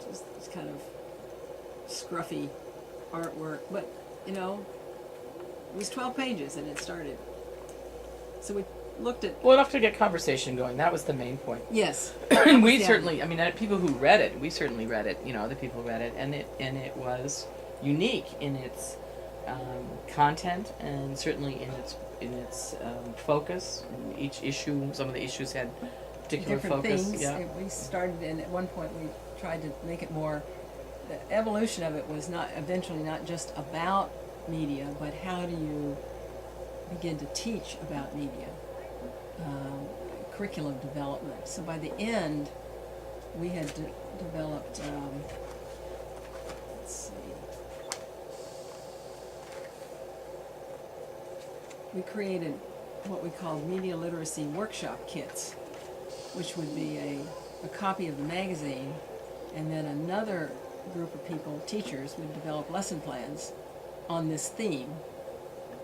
just it's kind of scruffy artwork. But it was 12 pages and it started. So we looked at. Well, enough to get conversation going. That was the main point. Yes. And we Yeah. certainly, I mean, people who read it, we certainly read it. Other people read it, and it was unique in its content, and certainly in its focus. Each issue, some of the issues had particular Different focus. things. Yeah. We started, and at one point we tried to make it more. The evolution of it was eventually not just about media, but how do you begin to teach about media, curriculum development. So by the end, we had developed. Let's see. We created what we called media literacy workshop kits, which would be a copy of the magazine, and then another group of people, teachers, would develop lesson plans on this theme,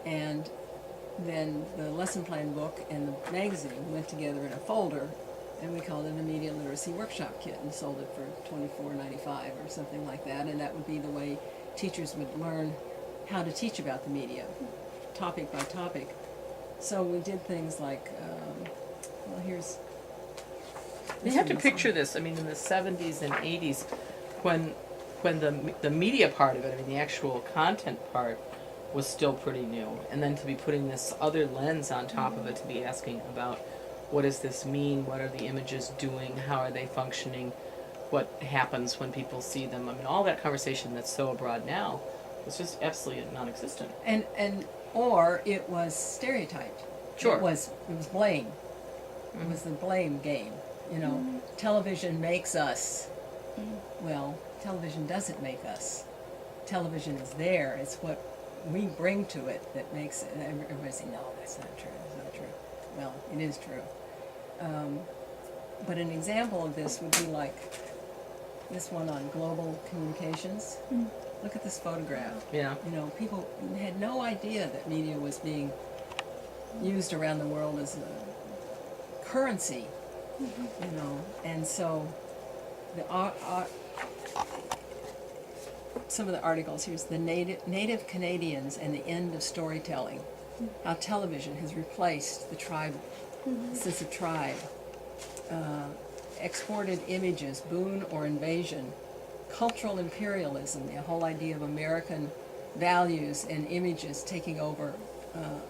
and then the lesson plan book and the magazine went together in a folder, and we called it a media literacy workshop kit and sold it for $24.95 or something like that, and that would be the way teachers would learn how to teach about the media, topic by topic. So we did things like, here's... You have to picture this. I mean, in the 70s and 80s, when the media part of it, I mean, the actual content part, was still pretty new, and then to be putting this other lens on top of it, to be asking about what does this mean, what are the images doing, how are they functioning, what happens when people see them. I mean, all that conversation that's so abroad now was just absolutely non-existent. Or it was stereotyped. Sure. It was blame. It was the blame game. Television makes us. Well, television doesn't make us. Television is there. It's what we bring to it that makes it. And everybody say, no, that's not true. That's not true. Well, it is true. But an example of this would be like this one on global communications. Look at this photograph. Yeah. People had no idea that media was being used around the world as a currency. And so the some of the articles, here's the Native Canadians and the end of storytelling, how television has replaced the tribe, sense of tribe, exported images, boon or invasion, cultural imperialism, the whole idea of American values and images taking over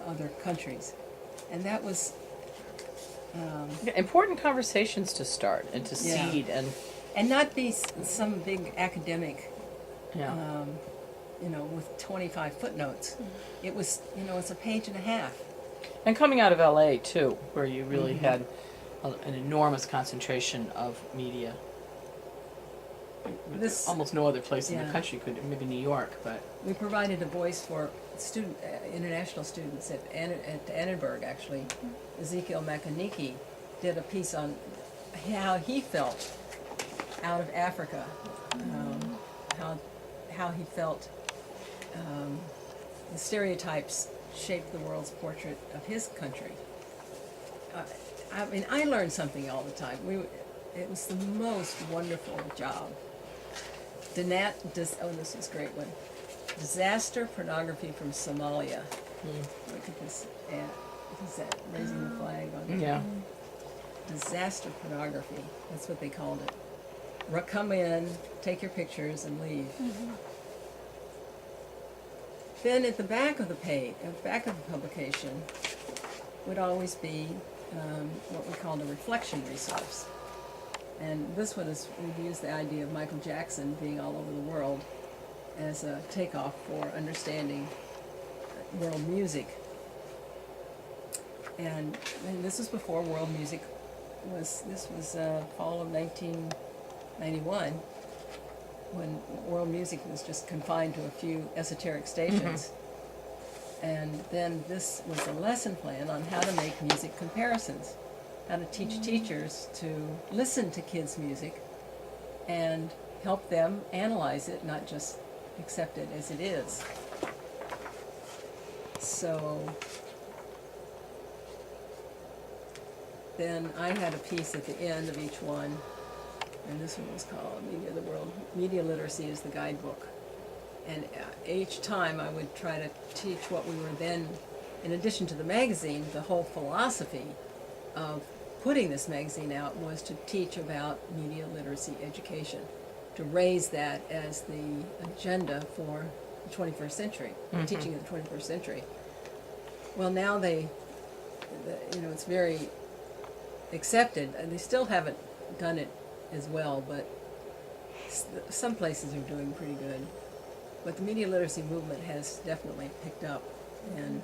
other countries. And that was... important conversations to start and to Yeah. seed and not be some big academic, yeah. With 25 footnotes. It was, it's a page and a half. And coming out of LA too, where you really had an enormous concentration of media. This- Almost no other place in Yeah. the country could, maybe New York, but We provided a voice for international students at Annenberg, actually. Ezekiel Makaniki did a piece on how he felt out of Africa, how he felt the stereotypes shaped the world's portrait of his country. I mean, I learned something all the time. It was the most wonderful job. This is a great one. Disaster pornography from Somalia. Look at this ad. Is that raising the flag on it? Yeah. Disaster pornography. That's what they called it. Come in, take your pictures, and leave. Then at the back of the page, at the back of the publication, would always be what we called a reflection resource. And this one is, we've used the idea of Michael Jackson being all over the world as a takeoff for understanding world music. And this was before world music this was fall of 1991, when world music was just confined to a few esoteric stations. And then this was a lesson plan on how to make music comparisons, how to teach teachers to listen to kids' music and help them analyze it, not just accept it as it is. So then I had a piece at the end of each one, and this one was called Media of the World. Media Literacy is the guidebook. And each time I would try to teach what we were then, in addition to the magazine, the whole philosophy of putting this magazine out was to teach about media literacy education, to raise that as the agenda for the 21st century, teaching of the 21st century. Well, now it's very accepted, and they still haven't done it as well, but some places are doing pretty good. But the media literacy movement has definitely picked up, and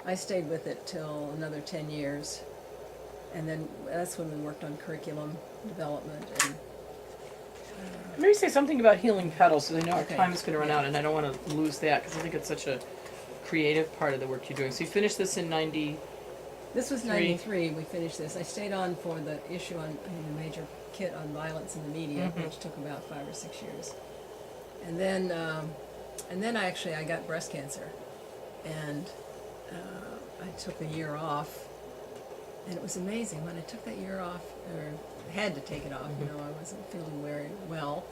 I stayed with it till another 10 years, and then that's when we worked on curriculum development. And Maybe say something about Healing Petals, because I know Okay. our time is going to run out, and I don't want to lose that, because I think it's such a creative part of the work you're doing. So you finished this in 90... this was 93, we finished this. I stayed on for the issue on the major kit on violence in the media, which took about 5 or 6 years. And then I got breast cancer, and I took a year off, and it was amazing. When I took that year off, or had to take it off, I wasn't feeling very well,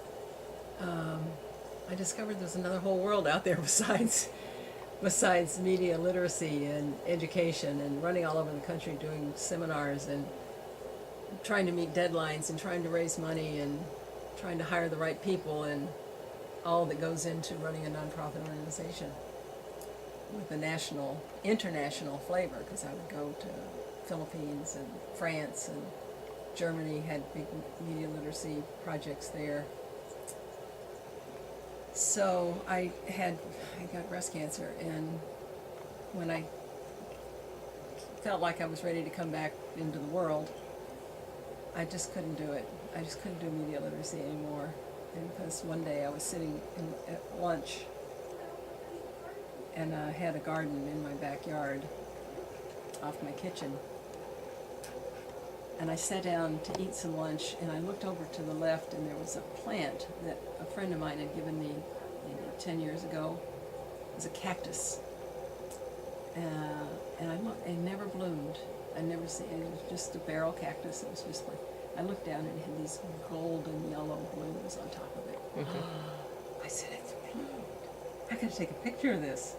I discovered there's another whole world out there besides media literacy and education, and running all over the country doing seminars and trying to meet deadlines and trying to raise money and trying to hire the right people, and all that goes into running a nonprofit organization with a international flavor, because I would go to Philippines and France and Germany, had big media literacy projects there. So I got breast cancer, and when I felt like I was ready to come back into the world, I just couldn't do it. I just couldn't do media literacy anymore. And because one day I was sitting at lunch, and I had a garden in my backyard off my kitchen. And I sat down to eat some lunch, and I looked over to the left, and there was a plant that a friend of mine had given me 10 years ago. It was a cactus. And I looked, it never bloomed. I never seen it. It was just a barrel cactus. It was just like, I looked down and it had these golden yellow blooms on top of it. I said, it's bloomed. I gotta take a picture of this.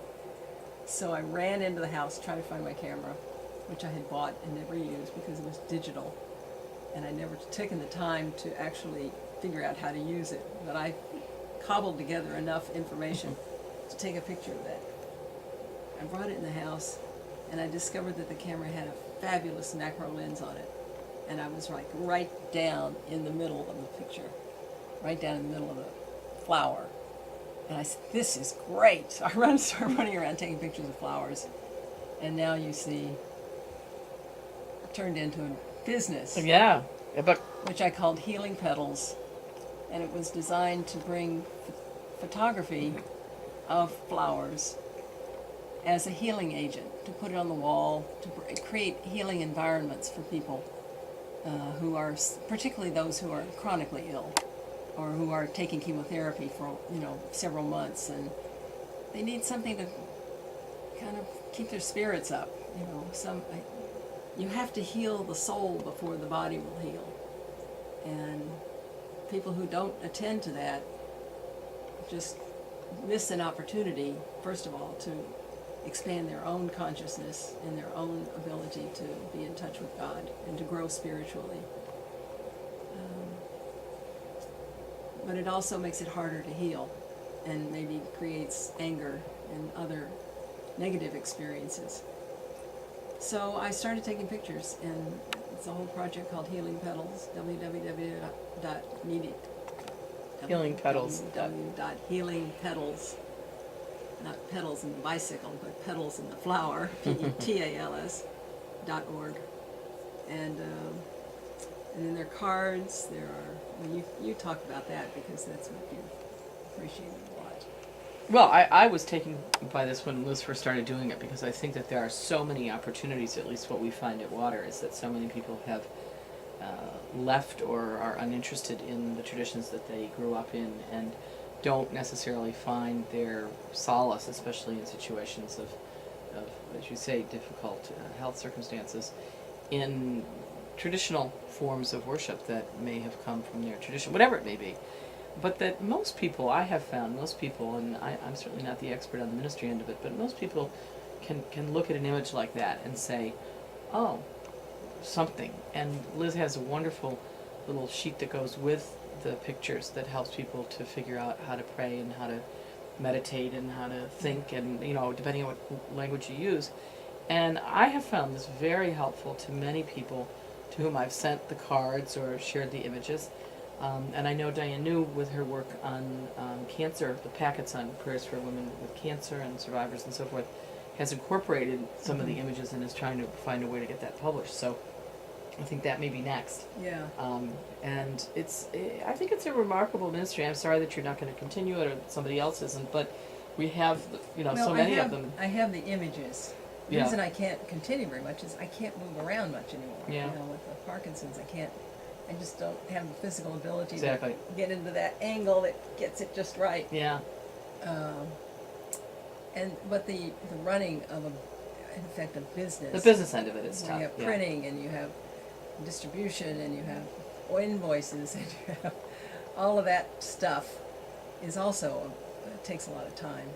So I ran into the house trying to find my camera, which I had bought and never used because it was digital. And I never taken the time to actually figure out how to use it. But I cobbled together enough information to take a picture of that. I brought it in the house, and I discovered that the camera had a fabulous macro lens on it. And I was like right down in the middle of the picture, right down in the middle of the flower. And I said, this is great. So I started running around taking pictures of flowers. And now you see, it turned into a business. Yeah, but which I called Healing Petals. And it was designed to bring photography of flowers as a healing agent, to put it on the wall, to create healing environments for people. who are, particularly those who are chronically ill, or who are taking chemotherapy for, several months, and they need something to kind of keep their spirits up. You have to heal the soul before the body will heal. And people who don't attend to that just miss an opportunity, first of all, to expand their own consciousness and their own ability to be in touch with God and to grow spiritually. But it also makes it harder to heal, and maybe creates anger and other negative experiences. So I started taking pictures, and it's a whole project called Healing Petals, Healing Petals. www.healingpetals, not petals in the bicycle, but petals in the flower, PETALS.org. And then there are cards, there are, you talk about that because that's what you appreciate a lot. Well, I was taken by this when Liz first started doing it, because I think that there are so many opportunities, at least what we find at Water, is that so many people have left or are uninterested in the traditions that they grew up in, and don't necessarily find their solace, especially in situations of as you say, difficult health circumstances, in traditional forms of worship that may have come from their tradition, whatever it may be. But that most people, I have found, and I'm certainly not the expert on the ministry end of it, but most people can look at an image like that and say, oh, something. And Liz has a wonderful little sheet that goes with the pictures that helps people to figure out how to pray and how to meditate and how to think, and depending on what language you use. And I have found this very helpful to many people to whom I've sent the cards or shared the images. And I know Diane New, with her work on cancer, the packets on prayers for women with cancer and survivors and so forth, has incorporated some of the images and is trying to find a way to get that published. So I think that may be next. Yeah. And I think it's a remarkable ministry. I'm sorry that you're not going to continue it or that somebody else isn't, but we have, so many of them. I have the images. The reason I can't continue very much is I can't move around much anymore. Yeah. With the Parkinson's, I just don't have the physical ability Exactly. to get into that angle that gets it just right. Yeah. But the running of in effect, a business. The business end of it is tough. You have printing, and you have distribution, and you have invoices, and you have all of that stuff is also, it takes a lot of time.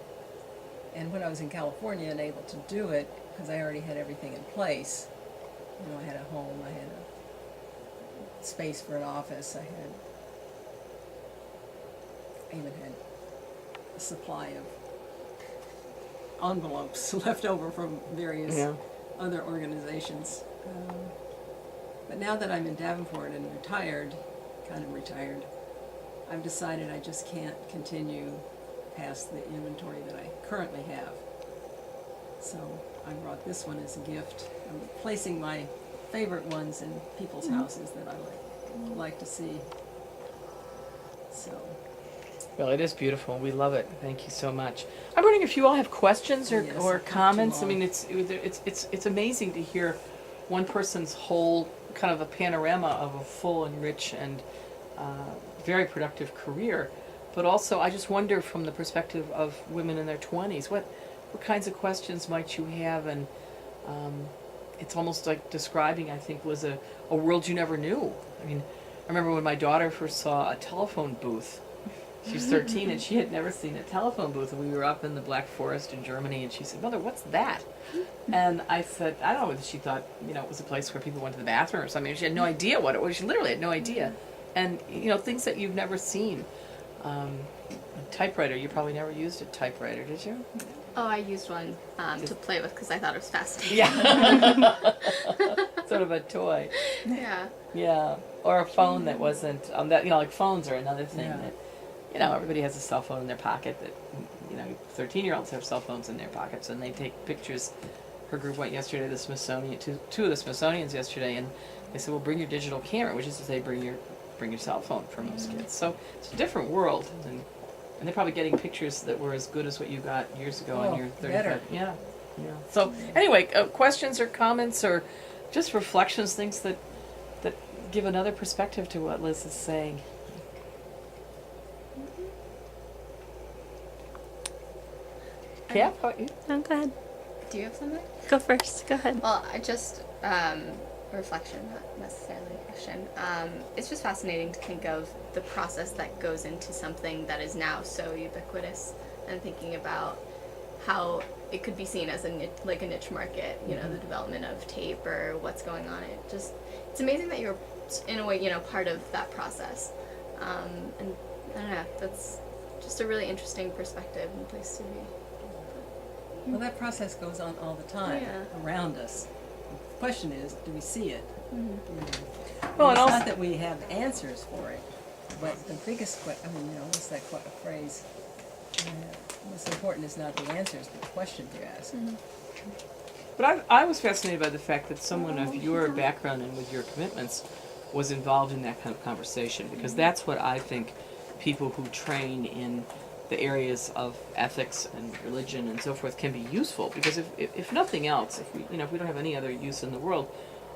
And when I was in California and able to do it, because I already had everything in place, I had a home, I had a space for an office, I even had a supply of envelopes left over from various other organizations. But now that I'm in Davenport and retired, I've decided I just can't continue past the inventory that I currently have. So I brought this one as a gift. I'm placing my favorite ones in people's houses that I like to see. So. Well, it is beautiful. We love it. Thank you so much. I'm wondering if you all have questions or comments. I mean, it's amazing to hear one person's whole kind of a panorama of a full and rich and very productive career. But also, I just wonder from the perspective of women in their 20s, what kinds of questions might you have? And it's almost like describing, I think, was a world you never knew. I mean, I remember when my daughter first saw a telephone booth. She's 13 and she had never seen a telephone booth. And we were up in the Black Forest in Germany, and she said, "Mother, what's that?" And I said, I don't know whether she thought, it was a place where people went to the bathroom or something. She had no idea what it was. She literally had no idea. And, things that you've never seen. A typewriter, you probably never used a typewriter, did you? Oh, I used one to play with because I thought it was fascinating. Yeah. Sort of a toy. Yeah. Yeah. Or a phone that wasn't, like phones are another thing that, everybody has a cell phone in their pocket that, 13-year-olds have cell phones in their pockets and they take pictures. Her group went yesterday to the Smithsonian, two of the Smithsonians yesterday, and they said, well, bring your digital camera, which is to say bring your cell phone for most kids. So it's a different world, and they're probably getting pictures that were as good as what you got years ago on your 35. Better. Yeah. So anyway, questions or comments or just reflections, things that give another perspective to what Liz is saying. Yeah, how about you? No, go ahead. Do you have something? Go first. Go ahead. Well, I just reflection, not necessarily a question. It's just fascinating to think of the process that goes into something that is now so ubiquitous, and thinking about how it could be seen as a niche market. You know, the development of tape or what's going on. It's amazing that you're in a way part of that process. And I don't know. That's just a really interesting perspective and place to be. Well, that process goes on all the time around us. The question is, do we see it? Well, and it's also, not that we have answers for it, but the biggest question, what's that phrase? What's important is not the answers, but the questions you ask. but I was fascinated by the fact that someone of your background and with your commitments was involved in that kind of conversation, because that's what I think people who train in the areas of ethics and religion and so forth can be useful, because if nothing else, if we don't have any other use in the world,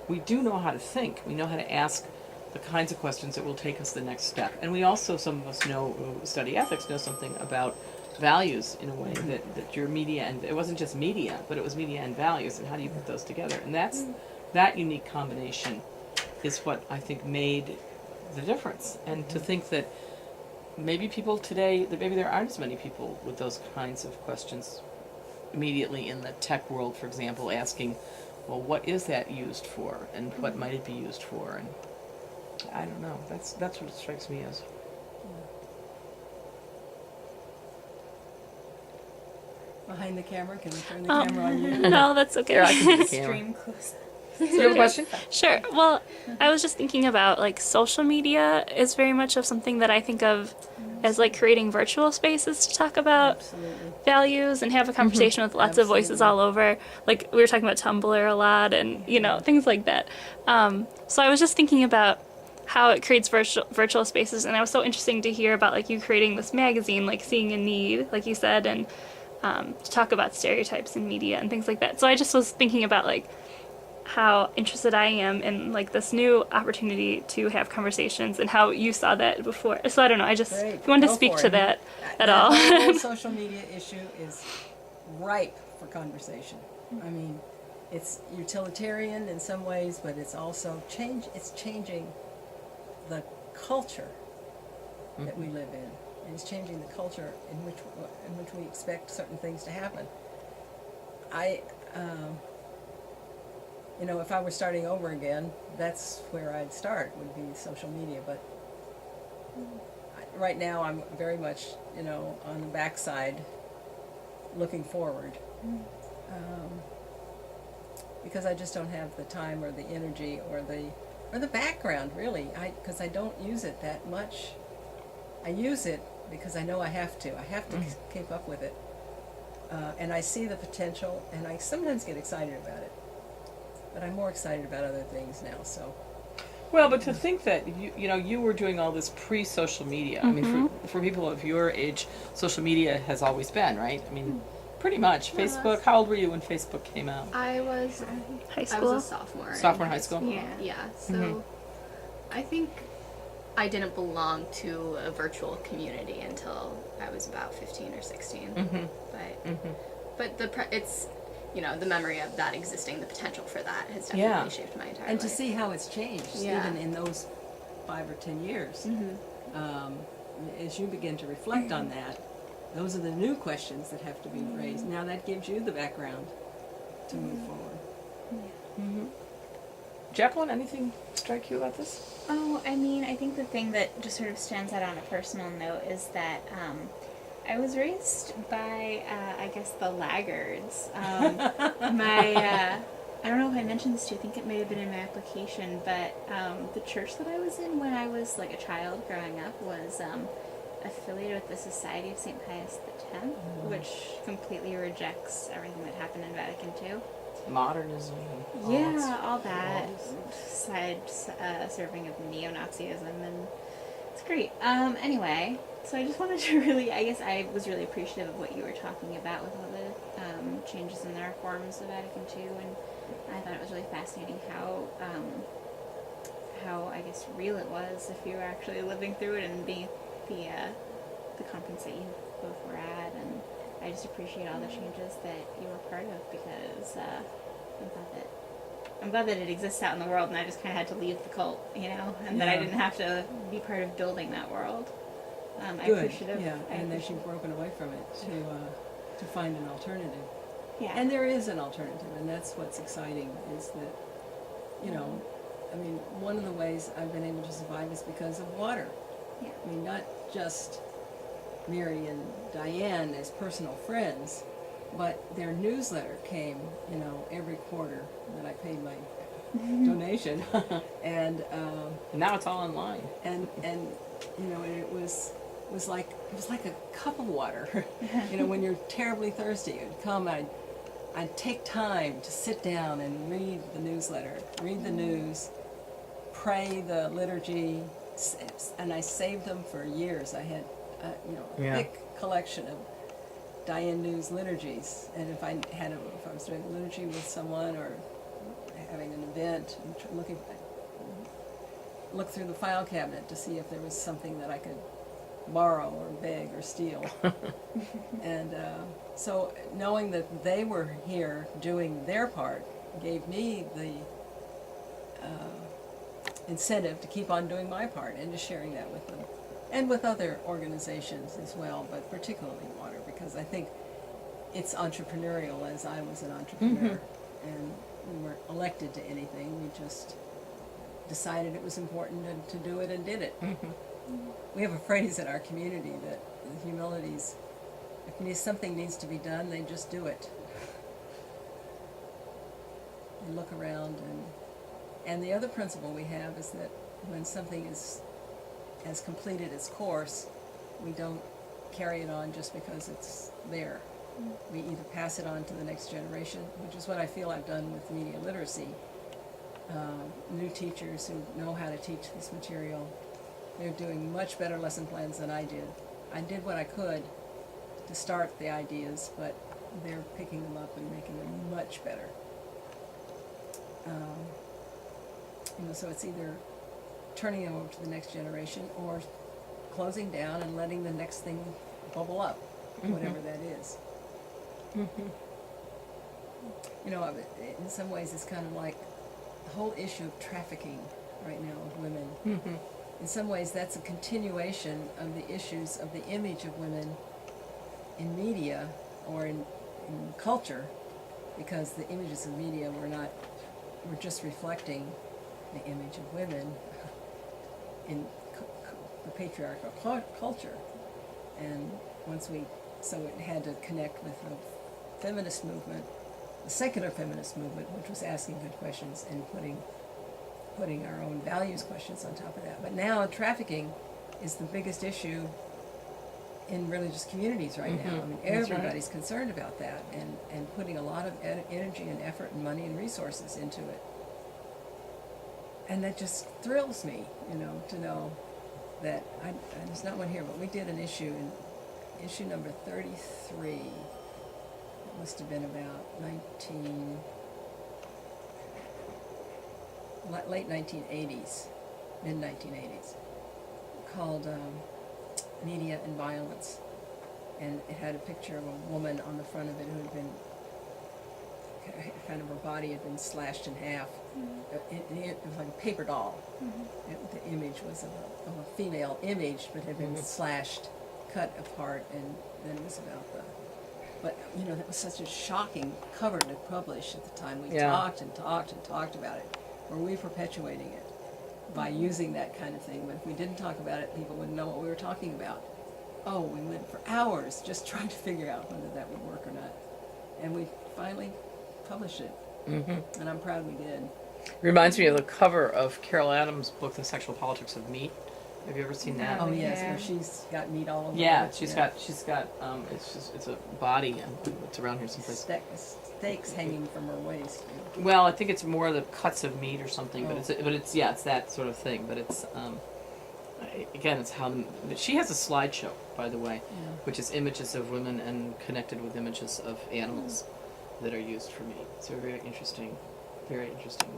we do know how to think. We know how to ask the kinds of questions that will take us the next step. And we also, some of us know, who study ethics, know something about values in a way that your media, and it wasn't just media, but it was media and values, and how do you put those together? And that unique combination is what I think made the difference. And to think that maybe people today, that maybe there aren't as many people with those kinds of questions immediately in the tech world, for example, asking, well, what is that used for, and what might it be used for? And I don't know. That's what it strikes me as. Behind the camera, can we turn the camera on you? No, that's okay. Here, I can do the camera. Extreme close. Do you have a question? Sure. Well, I was just thinking about like social media is very much of something that I think of as like creating virtual spaces to talk about Absolutely. values and have a conversation with lots of voices all over. Like we were talking about Tumblr a lot and things like that. So I was just thinking about how it creates virtual spaces, and it was so interesting to hear about like you creating this magazine, like Seeing a Need, like you said, and to talk about stereotypes in media and things like that. So I just was thinking about like how interested I am in like this new opportunity to have conversations and how you saw that before. So I don't know, I just wanted to speak to that at all. The whole social media issue is ripe for conversation. I mean, it's utilitarian in some ways, but it's also changing the culture that we live in. And it's changing the culture in which we expect certain things to happen. If I were starting over again, that's where I'd start, would be social media. But right now I'm very much, on the backside, looking forward. Because I just don't have the time or the energy or the background, really. Because I don't use it that much. I use it because I know I have to. I have to keep up with it. And I see the potential, and I sometimes get excited about it. But I'm more excited about other things now, so. Well, but to think that you were doing all this pre-social media. I mean, for people of your age, social media has always been, right? I mean, pretty much. Facebook. How old were you when Facebook came out? I was High I school. was a sophomore. Sophomore in high school. Yeah. So I think I didn't belong to a virtual community until I was about 15 or 16. But it's the memory of that existing, the potential for that has definitely shaped my entire And to life. see how it's changed, even in those 5 or 10 years. As you begin to reflect on that, those are the new questions that have to be raised. Now that gives you the background to move forward. Jacqueline, anything strike you about this? Oh, I mean, I think the thing that just sort of stands out on a personal note is that I was raised by, I guess, the laggards. I don't know if I mentioned this to you, I think it may have been in my application, but the church that I was in when I was like a child growing up was affiliated with the Society of St. Pius X, which completely rejects everything that happened in Vatican II. Modernism. Yeah, all that side serving of neo-Nazism, and it's great. Anyway, so I just wanted to I was really appreciative of what you were talking about with all the changes in the reforms of Vatican II, and I thought it was really fascinating how, I guess, real it was if you were actually living through it and being the conference that you both were at. And I just appreciate all the changes that you were part of, because I'm glad that it exists out in the world, and I just kind of had to leave the cult, and that I didn't have to be part of building that world. I'm Good, appreciative. yeah, and that you've broken away from it to find an alternative. Yeah. And there is an alternative, and that's what's exciting, is that, one of the ways I've been able to survive is because of water. Yeah. I mean, not just Mary and Diane as personal friends, but their newsletter came, every quarter that I paid my donation, and Now it's all online. and it was like a cup of water. When you're terribly thirsty, it'd come. I'd take time to sit down and read the newsletter, read the news, pray the liturgy, and I saved them for years. I had a thick collection of Diane News liturgies, and if I was doing a liturgy with someone or having an event, look through the file cabinet to see if there was something that I could borrow or beg or steal. And so knowing that they were here doing their part gave me the incentive to keep on doing my part and just sharing that with them. And with other organizations as well, but particularly water, because I think it's entrepreneurial, as I was an entrepreneur. And we weren't elected to anything, we just decided it was important to do it and did it. We have a phrase in our community that the humilities, if something needs to be done, they just do it. They look around, and the other principle we have is that when something has completed its course, we don't carry it on just because it's there. We either pass it on to the next generation, which is what I feel I've done with media literacy. New teachers who know how to teach this material, they're doing much better lesson plans than I did. I did what I could to start the ideas, but they're picking them up and making them much better. So it's either turning them over to the next generation or closing down and letting the next thing bubble up, whatever that is. In some ways it's kind of like the whole issue of trafficking right now of women. In some ways that's a continuation of the issues of the image of women in media or in culture, because the images of media were just reflecting the image of women in the patriarchal culture. And so it had to connect with the feminist movement, the secular feminist movement, which was asking good questions and putting our own values questions on top of that. But now trafficking is the biggest issue in religious communities right now. I mean, everybody's concerned about that and putting a lot of energy and effort and money and resources into it. And that just thrills me, to know that there's not one here, but we did an issue issue number 33. It must have been about late 1980s, mid 1980s, called Media and Violence. And it had a picture of a woman on the front of it who had been, her body had been slashed in half. It was like a paper doll. The image was of a female image, but had been slashed, cut apart, and then it was about but that was such a shocking cover to publish at the time. We talked and talked and talked about it. Were we perpetuating it by using that kind of thing? But if we didn't talk about it, people wouldn't know what we were talking about. Oh, we went for hours just trying to figure out whether that would work or not. And we finally published it. And I'm proud we did. Reminds me of the cover of Carol Adams' book, The Sexual Politics of Meat. Have you ever seen that? Oh yes, where she's got meat all over. Yeah, it. she's got it's a body, and it's around here someplace. Steaks hanging from her waist. Well, I think it's more the cuts of meat or something, but Oh. it's that sort of thing. But it's again, it's how she has a slideshow, by the way, which is images of women and connected with images of animals that are used for meat. It's a very interesting very interesting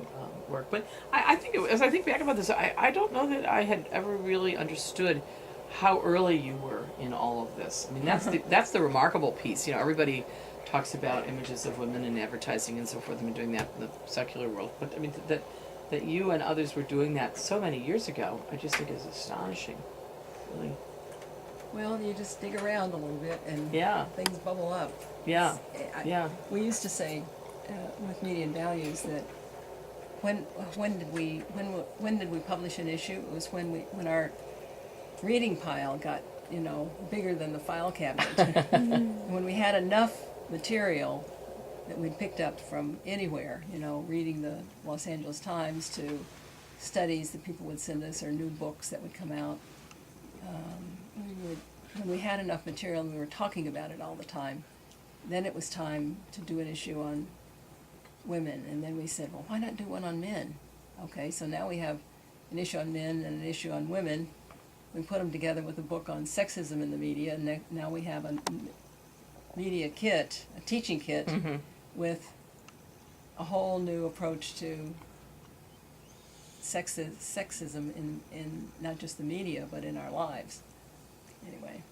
work. But I think as I think back about this, I don't know that I had ever really understood how early you were in all of this. I mean, that's the remarkable piece. Everybody talks about images of women in advertising and so forth. I've been doing that in the secular world, but I mean that you and others were doing that so many years ago, I just think is astonishing. Really. Well, you just dig around a little bit and Yeah. things bubble up. Yeah. Yeah. We used to say with Media and Values that when did we publish an issue? It was when our reading pile got bigger than the file cabinet. When we had enough material that we'd picked up from anywhere, reading the Los Angeles Times to studies that people would send us or new books that would come out. When we had enough material and we were talking about it all the time, then it was time to do an issue on women. And then we said, well, why not do one on men? Okay, so now we have an issue on men and an issue on women. We put them together with a book on sexism in the media, and now we have a media kit, a teaching kit, with a whole new approach to sexism in not just the media, but in our lives. Anyway.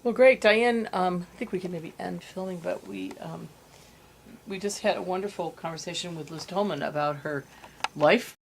Well, great, Diane. I think we can maybe end filming, but we just had a wonderful conversation with Liz Thoman about her life